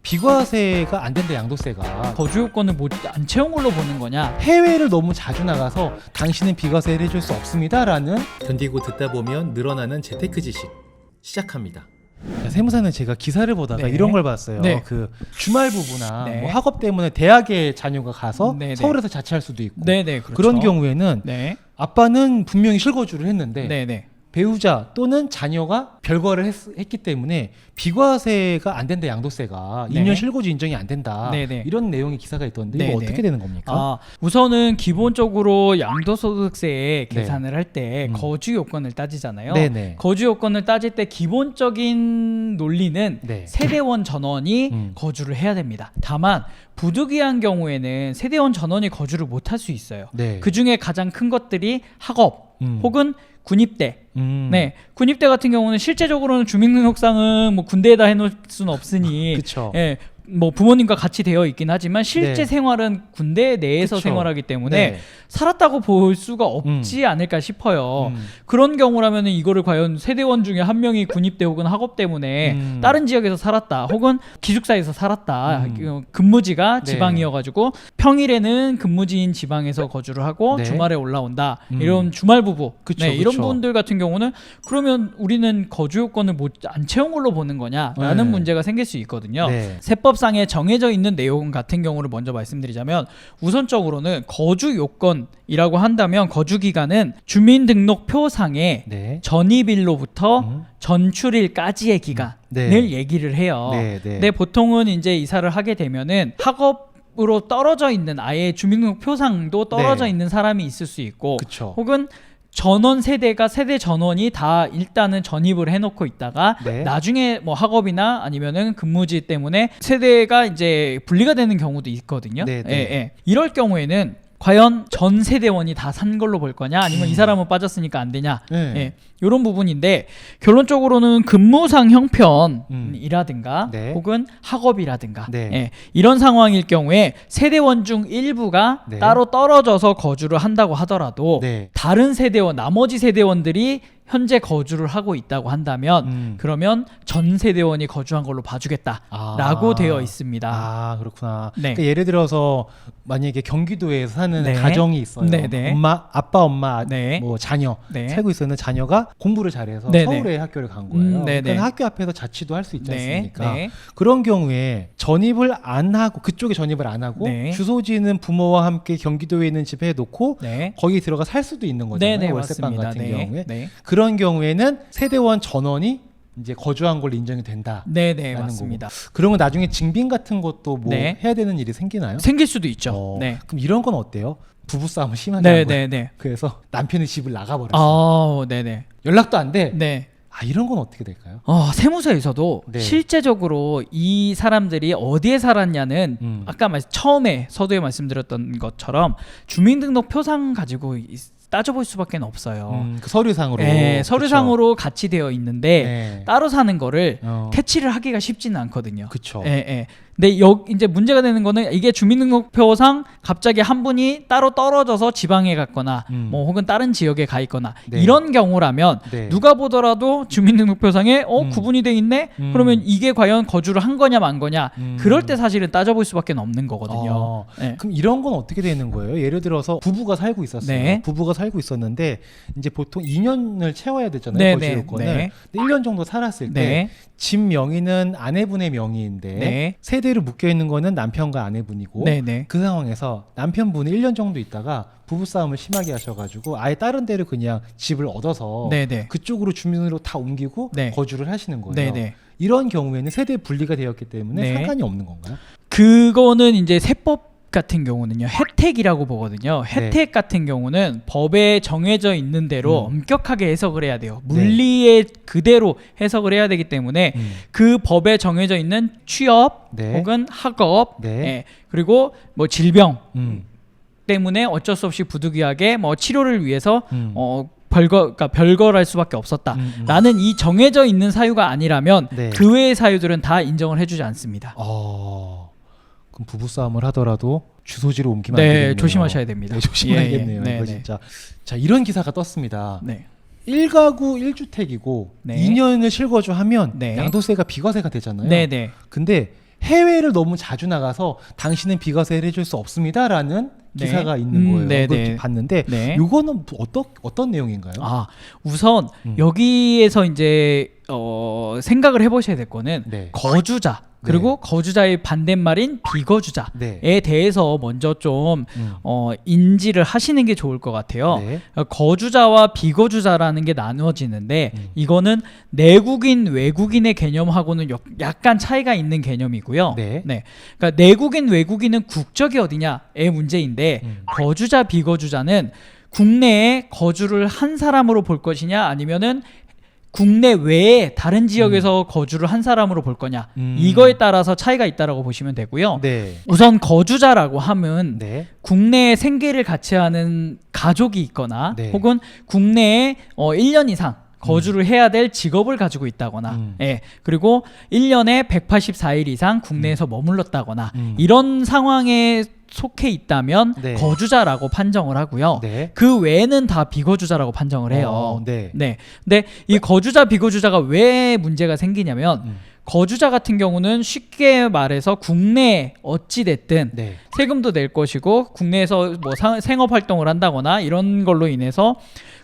비과세가 안 된다, 양도세가. 거주 요건을 안 채운 걸로 보는 거냐? 해외를 너무 자주 나가서 당신은 비과세를 해줄 수 없습니다라는, 견디고 듣다 보면 늘어나는 재테크 지식 시작합니다. 세무사는 제가 기사를 보다가 네. 이런 걸 봤어요. 네. 그 주말 부부나 네. 뭐 학업 때문에 대학에 자녀가 가서 네, 네. 서울에서 자취할 수도 있고 네네, 그렇죠. 그런 경우에는 네. 아빠는 분명히 실거주를 했는데 네네. 배우자 또는 자녀가 별거를 했기 때문에 비과세가 안 된다, 양도세가. 네. 2년 실거주 인정이 안 된다. 네네. 이런 내용의 기사가 있던데 네네. 이거 어떻게 되는 겁니까? 우선은 기본적으로 양도소득세 네. 계산을 할 때 음. 거주 요건을 따지잖아요. 네네. 거주 요건을 따질 때 기본적인 논리는 네. 세대원 전원이 거주를 해야 됩니다. 다만 부득이한 경우에는 세대원 전원이 거주를 못할 수 있어요. 네. 그 중에 가장 큰 것들이 학업 혹은 군입대. 네, 군입대 같은 경우는 실제적으로는 주민등록상은 뭐 군대에다 해놓을 수는 없으니, 그쵸. 예, 뭐 부모님과 같이 되어 있긴 하지만 실제 네. 생활은 군대 내에서 그쵸. 생활하기 때문에 네. 살았다고 볼 수가 없지 않을까 싶어요. 그런 경우라면 이거를 과연 세대원 중에 한 명이 군입대 혹은 학업 때문에 다른 지역에서 살았다 혹은 기숙사에서 살았다, 근무지가 네. 지방이어가지고 평일에는 근무지인 지방에서 거주를 하고 네. 주말에 올라온다, 이런 주말 부부, 그쵸, 네, 이런 그쵸. 분들 같은 경우는 그러면 우리는 거주 요건을 안 채운 걸로 보는 거냐라는 네. 문제가 생길 수 있거든요. 네. 세법상에 정해져 있는 내용 같은 경우를 먼저 말씀드리자면, 우선적으로는 거주 요건이라고 한다면 거주 기간은 주민등록표상에 네. 전입일로부터 전출일까지의 기간을 네. 얘기를 해요. 네, 네. 근데 보통은 이제 이사를 하게 되면은 학업으로 떨어져 있는, 아예 주민등록표상도 떨어져 네. 있는 사람이 있을 수 있고, 그쵸. 혹은 전원 세대가 세대 전원이 다 일단은 전입을 해놓고 있다가 네. 나중에 뭐 학업이나 아니면은 근무지 때문에 세대가 이제 분리가 되는 경우도 있거든요. 네, 네. 예, 예. 이럴 경우에는 과연 전 세대원이 다 산 걸로 볼 거냐, 아니면 이 사람은 빠졌으니까 안 되냐, 네. 예, 이런 부분인데, 결론적으로는 근무상 형편이라든가 네. 혹은 학업이라든가, 네. 예, 이런 상황일 경우에 세대원 중 일부가 네. 따로 떨어져서 거주를 한다고 하더라도 네. 다른 세대원, 나머지 세대원들이 현재 거주를 하고 있다고 한다면 그러면 전 세대원이 거주한 걸로 봐주겠다라고 되어 있습니다. 아, 그렇구나. 네. 그러니까 예를 들어서 만약에 경기도에서 사는 네. 가정이 있어요. 네, 네. 아빠, 엄마, 네. 뭐 자녀 네. 살고 있었는 자녀가 공부를 잘해서 네, 서울에 네. 학교를 간 거예요. 네, 네. 그러니까 학교 앞에서 자취도 할 수 있지 네, 않습니까? 네. 그런 경우에 전입을 안 하고, 그쪽에 전입을 안 하고 네. 주소지는 부모와 함께 경기도에 있는 집에 놓고 네. 거기 들어가 살 수도 있는 거잖아요. 네, 네, 월세방 맞습니다. 같은 네. 경우에. 네. 그런 경우에는 세대원 전원이 이제 거주한 걸로 인정이 된다. 네, 네, 라는 맞습니다. 그러면 나중에 징빙 같은 것도 뭐 네. 해야 되는 일이 생기나요? 생길 수도 있죠. 네. 그럼 이런 건 어때요? 부부싸움을 심하게 네, 한 거예요. 네, 네. 그래서 남편이 집을 나가버렸어요. 아, 네, 네. 연락도 안 돼. 네. 아, 이런 건 어떻게 될까요? 세무서에서도 네. 실제적으로 이 사람들이 어디에 살았냐는 아까 처음에 서두에 말씀드렸던 것처럼 주민등록 표상 가지고 따져볼 수밖에 없어요. 그 서류상으로. 네, 서류상으로 같이 되어 있는데 네. 따로 사는 거를 캐치를 하기가 쉽지는 않거든요. 그쵸. 예, 예. 근데 이제 문제가 되는 거는, 이게 주민등록표상 갑자기 한 분이 따로 떨어져서 지방에 갔거나 뭐 혹은 다른 지역에 가 있거나 네. 이런 경우라면 네. 누가 보더라도 주민등록표상에 구분이 돼 있네? 그러면 이게 과연 거주를 한 거냐 만 거냐, 그럴 때 사실은 따져볼 수밖에 없는 거거든요. 네. 그럼 이런 건 어떻게 되는 거예요? 예를 들어서 부부가 살고 있었어요. 네. 부부가 살고 있었는데 이제 보통 2년을 채워야 되잖아요. 네, 거주 네, 요건을. 네. 근데 1년 정도 살았을 때 네. 집 명의는 아내분의 명의인데 네. 세대로 묶여 있는 거는 남편과 아내분이고, 네, 네. 그 상황에서 남편분이 1년 정도 있다가 부부싸움을 심하게 하셔가지고 아예 다른 데를 그냥 집을 얻어서 네, 네. 그쪽으로 주민으로 다 옮기고 네. 거주를 하시는 거예요. 네, 네. 이런 경우에는 세대 분리가 되었기 때문에 네. 상관이 없는 건가요? 그거는 이제 세법 같은 경우는요, 혜택이라고 보거든요. 혜택 같은 경우는 법에 정해져 있는 대로 엄격하게 해석을 해야 돼요. 물리에 그대로 해석을 해야 되기 때문에 그 법에 정해져 있는 취업 네. 혹은 학업, 네. 예, 그리고 뭐 질병 때문에 어쩔 수 없이 부득이하게 뭐 치료를 위해서 그러니까 별거할 수밖에 없었다라는 이 정해져 있는 사유가 아니라면 네. 그 외의 사유들은 다 인정을 해주지 않습니다. 그럼 부부싸움을 하더라도 주소지로 옮기면 안 네, 되겠네요. 조심하셔야 됩니다. 네, 조심해야겠네요. 예, 예. 이거 네, 진짜. 자, 이런 기사가 떴습니다. 네. 1가구 1주택이고 네. 2년을 실거주하면 네. 양도세가 비과세가 되잖아요. 네, 네. 근데 해외를 너무 자주 나가서 당신은 비과세를 해줄 수 없습니다라는 네. 기사가 있는 거예요. 네, 그걸 네. 봤는데 네. 이거는 어떤 내용인가요? 우선 여기에서 이제 생각을 해보셔야 될 거는 네. 거주자 그리고 거주자의 반대말인 비거주자에 네. 대해서 먼저 좀 인지를 하시는 게 좋을 것 같아요. 네. 거주자와 비거주자라는 게 나누어지는데 이거는 내국인 외국인의 개념하고는 약간 차이가 있는 개념이고요. 네. 그러니까 내국인 외국인은 국적이 어디냐의 문제인데 거주자 비거주자는 국내에 거주를 한 사람으로 볼 것이냐 아니면은 국내 외에 다른 지역에서 거주를 한 사람으로 볼 거냐 이거에 따라서 차이가 있다라고 보시면 되고요. 네. 우선 거주자라고 하면 네. 국내에 생계를 같이 하는 가족이 있거나 네. 혹은 국내에 1년 이상 거주를 해야 될 직업을 가지고 있다거나 예, 그리고 1년에 184일 이상 국내에서 머물렀다거나 이런 상황에 속해 있다면 네. 거주자라고 판정을 하고요. 네. 그 외에는 다 비거주자라고 판정을 해요. 네. 근데 이 거주자 비거주자가 왜 문제가 생기냐면 거주자 같은 경우는 쉽게 말해서 국내에 어찌 됐든 네. 세금도 낼 것이고 국내에서 뭐 생업 활동을 한다거나 이런 걸로 인해서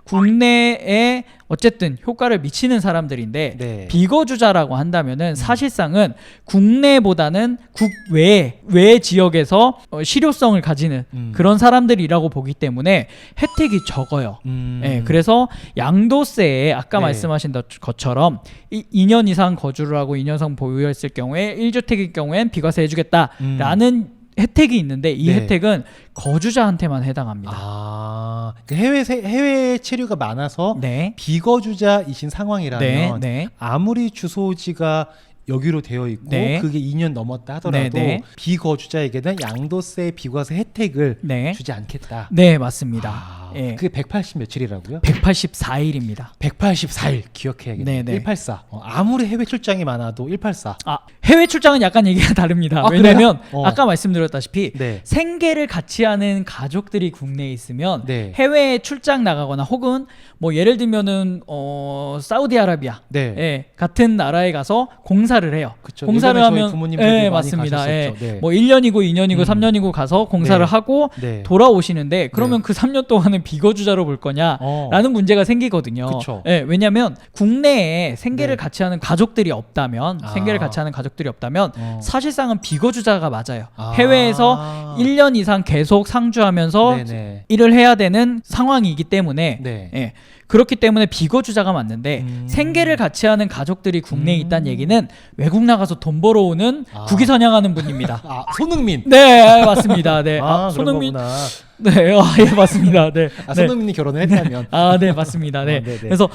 국내에 어쨌든 효과를 미치는 사람들인데 네. 비거주자라고 한다면은 사실상은 국내보다는 국외 지역에서 실효성을 가지는 그런 사람들이라고 보기 때문에 혜택이 적어요. 예, 그래서 양도세에 아까 네. 말씀하신 것처럼 2년 이상 거주를 하고 2년 이상 보유했을 경우에 1주택일 경우엔 비과세 해주겠다라는 혜택이 있는데 이 네. 혜택은 거주자한테만 해당합니다. 그러니까 해외 체류가 많아서 네. 비거주자이신 상황이라면 네. 아무리 주소지가 여기로 되어 있고 네. 그게 2년 넘었다 하더라도 네. 비거주자에게는 양도세 비과세 혜택을 네. 주지 않겠다. 네, 맞습니다. 예. 그게 180 며칠이라고요? 184일입니다. 184일 기억해야겠네요. 네. 184. 아무리 해외 출장이 많아도 184. 해외 출장은 약간 얘기가 다릅니다. 아, 왜냐면 그래요? 아까 말씀드렸다시피 네. 생계를 같이 하는 가족들이 국내에 있으면 네. 해외에 출장 나가거나 혹은 뭐 예를 들면은 사우디아라비아 네. 예, 같은 나라에 가서 공사를 해요. 그쵸. 공사를 예전에 저희 하면 부모님들도 많이 맞습니다. 예. 가셨었죠. 네. 뭐 1년이고 2년이고 3년이고 가서 공사를 네. 하고 네. 돌아오시는데 그러면 그 3년 동안은 비거주자로 볼 거냐라는 문제가 생기거든요. 그쵸. 예, 왜냐하면 국내에 생계를 네. 같이 하는 가족들이 없다면 생계를 같이 하는 가족들이 없다면 사실상은 비거주자가 맞아요. 해외에서 1년 이상 계속 상주하면서 네네. 일을 해야 되는 상황이기 때문에 네. 예, 그렇기 때문에 비거주자가 맞는데 생계를 같이 하는 가족들이 국내에 있다는 얘기는 외국 나가서 돈 벌어오는 국위선양하는 분입니다. 손흥민. 네, 맞습니다. 네, 그런 손흥민. 거구나. 네, 예, 맞습니다. 네, 손흥민이 결혼을 했다면. 네, 맞습니다. 네, 네네. 그래서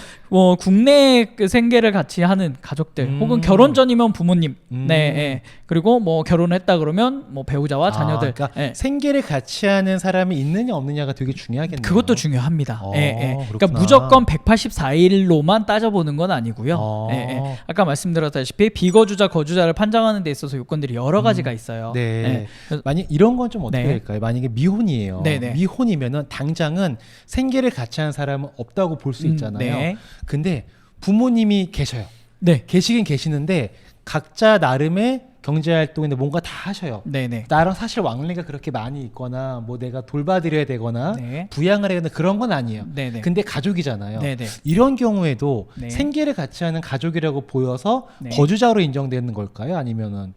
국내 그 생계를 같이 하는 가족들, 혹은 결혼 전이면 부모님, 네, 예. 그리고 뭐 결혼했다 그러면 뭐 배우자와 자녀들, 그러니까 예. 생계를 같이 하는 사람이 있느냐 없느냐가 되게 중요하겠네요. 그것도 중요합니다. 예. 그러니까 그렇구나. 무조건 184일로만 따져보는 건 아니고요. 예. 아까 말씀드렸다시피 비거주자, 거주자를 판정하는 데 있어서 요건들이 여러 가지가 있어요. 네. 예. 만약 이런 건 좀 어떻게 네. 될까요? 만약에 미혼이에요. 네네. 미혼이면은 당장은 생계를 같이 하는 사람은 없다고 볼 수 있잖아요. 네. 근데 부모님이 계셔요. 네. 계시긴 계시는데 각자 나름의 경제 활동인데 뭔가 다 하셔요. 네네. 나랑 사실 왕래가 그렇게 많이 있거나 뭐 내가 돌봐드려야 되거나 네. 부양을 해야 되거나 그런 건 아니에요. 네네. 근데 가족이잖아요. 네네. 이런 경우에도 네. 생계를 같이 하는 가족이라고 보여서 네. 거주자로 인정되는 걸까요? 아니면은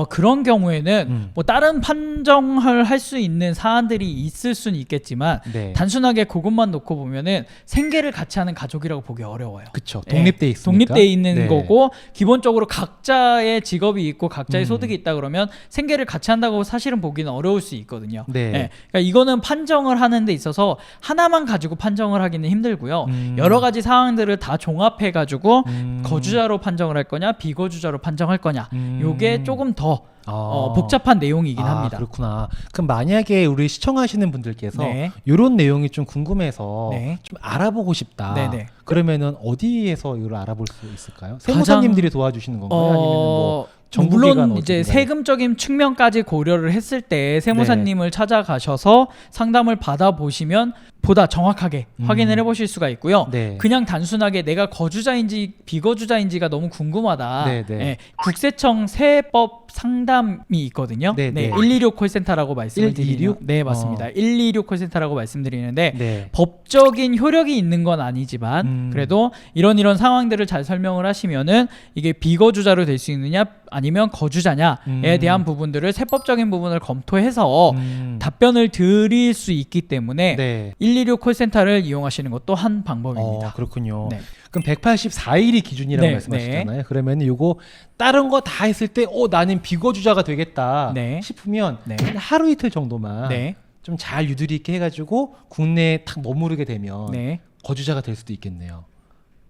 그런 경우에는 뭐 다른 판정을 할 수 있는 사안들이 있을 수는 있겠지만 네. 단순하게 그것만 놓고 보면은 생계를 같이 하는 가족이라고 보기 어려워요. 그쵸. 예, 독립돼 있으니까. 독립돼 있는 네. 거고 기본적으로 각자의 직업이 있고 각자의 소득이 있다 그러면 생계를 같이 한다고 사실은 보기는 어려울 수 있거든요. 네. 예, 그러니까 이거는 판정을 하는 데 있어서 하나만 가지고 판정을 하기는 힘들고요. 여러 가지 상황들을 다 종합해 가지고 거주자로 판정을 할 거냐 비거주자로 판정할 거냐 요게 조금 더 복잡한 내용이긴 합니다. 그렇구나. 그럼 만약에 우리 시청하시는 분들께서 네. 이런 내용이 좀 궁금해서 네. 좀 알아보고 싶다. 네네. 그러면은 어디에서 이걸 알아볼 수 있을까요? 세무사님들이 도와주시는 건가요? 아니면 뭐 정부기관 물론 어디 이제 기관이요? 세금적인 측면까지 고려를 했을 때 세무사님을 찾아가셔서 상담을 받아보시면 보다 정확하게 확인을 해보실 수가 있고요. 네. 그냥 단순하게 내가 거주자인지 비거주자인지가 너무 궁금하다. 네, 네. 예, 국세청 세법 상담이 있거든요. 네, 네. 126 콜센터라고 말씀을 126? 드리는. 네, 맞습니다. 126 콜센터라고 말씀드리는데 네. 법적인 효력이 있는 건 아니지만 그래도 이런 상황들을 잘 설명을 하시면은 이게 비거주자로 될 수 있느냐 아니면 거주자냐에 대한 부분들을 세법적인 부분을 검토해서 답변을 드릴 수 있기 때문에 네. 126 콜센터를 이용하시는 것도 한 방법입니다. 그렇군요. 네. 그럼 184일이 기준이라고 네, 말씀하셨잖아요. 그러면 요거 다른 거 다 했을 때 나는 비거주자가 되겠다 네. 싶으면 네. 한 하루 이틀 정도만 네. 좀 잘 유두리 있게 해가지고 국내에 탁 머무르게 되면 네. 거주자가 될 수도 있겠네요.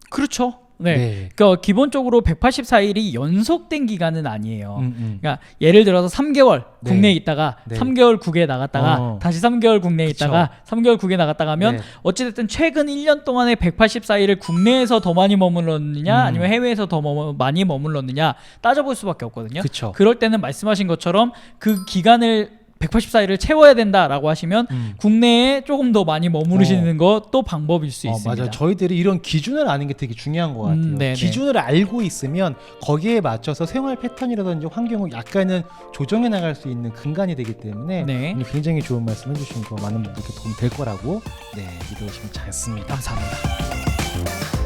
그렇죠. 네. 네. 그러니까 기본적으로 184일이 연속된 기간은 아니에요. 그러니까 예를 들어서 3개월 네. 국내에 있다가 네. 3개월 국외에 나갔다가 다시 3개월 국내에 그쵸. 있다가 3개월 국외에 나갔다가 하면 네. 어찌됐든 최근 1년 동안에 184일을 국내에서 더 많이 머물렀느냐 아니면 해외에서 더 많이 머물렀느냐 따져볼 수밖에 없거든요. 그쵸. 그럴 때는 말씀하신 것처럼 그 기간을 184일을 채워야 된다라고 하시면 국내에 조금 더 많이 머무르시는 것도 방법일 수 있습니다. 맞아요. 저희들이 이런 기준을 아는 게 되게 중요한 것 같아요. 네네. 기준을 알고 있으면 거기에 맞춰서 생활 패턴이라든지 환경을 약간은 조정해 나갈 수 있는 근간이 되기 때문에 네. 오늘 굉장히 좋은 말씀 해주신 거 많은 분들께 도움 될 거라고 믿으시면 좋습니다. 감사합니다.